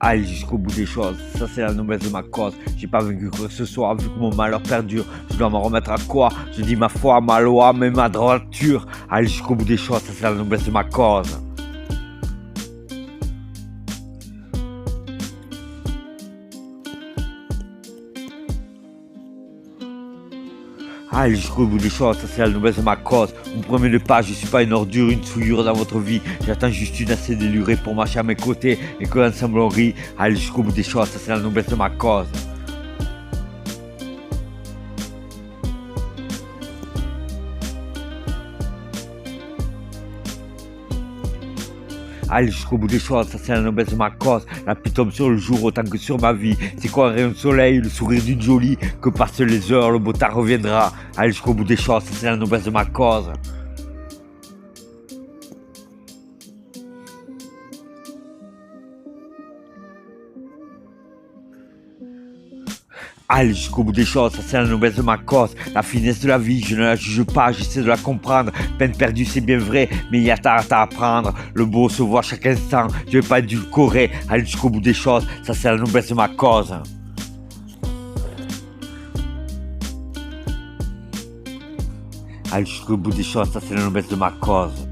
aller jusqu'au bout des choses, ça c'est la noblesse de ma cause. J'ai pas vaincu quoi que ce soit, vu que mon malheur perdure. Je dois m'en remettre à quoi? Je dis ma foi, ma loi, mais ma droiture. Aller jusqu'au bout des choses, ça c'est la noblesse de ma cause. Aller jusqu'au bout des choses, ça c'est la noblesse de ma cause. Vous me prenez pas, je suis pas une ordure, une souillure dans votre vie. J'attends juste une assez délurée pour marcher à mes côtés et que l'ensemble on rit. Aller jusqu'au bout des choses, ça c'est la noblesse de ma cause. Aller jusqu'au bout des choses, ça c'est la noblesse de ma cause. La pluie tombe sur le jour autant que sur ma vie. C'est quoi un rayon de soleil, le sourire d'une jolie? Que passent les heures, le beau temps reviendra. Aller jusqu'au bout des choses, ça c'est la noblesse de ma cause. Aller jusqu'au bout des choses, ça c'est la noblesse de ma cause. La finesse de la vie, je ne la juge pas, j'essaie de la comprendre. Peine perdue, c'est bien vrai, mais il y a tard à apprendre. Le beau se voit chaque instant, je vais pas édulcorer. Aller jusqu'au bout des choses, ça c'est la noblesse de ma cause. Aller jusqu'au bout des choses, ça c'est la noblesse de ma cause.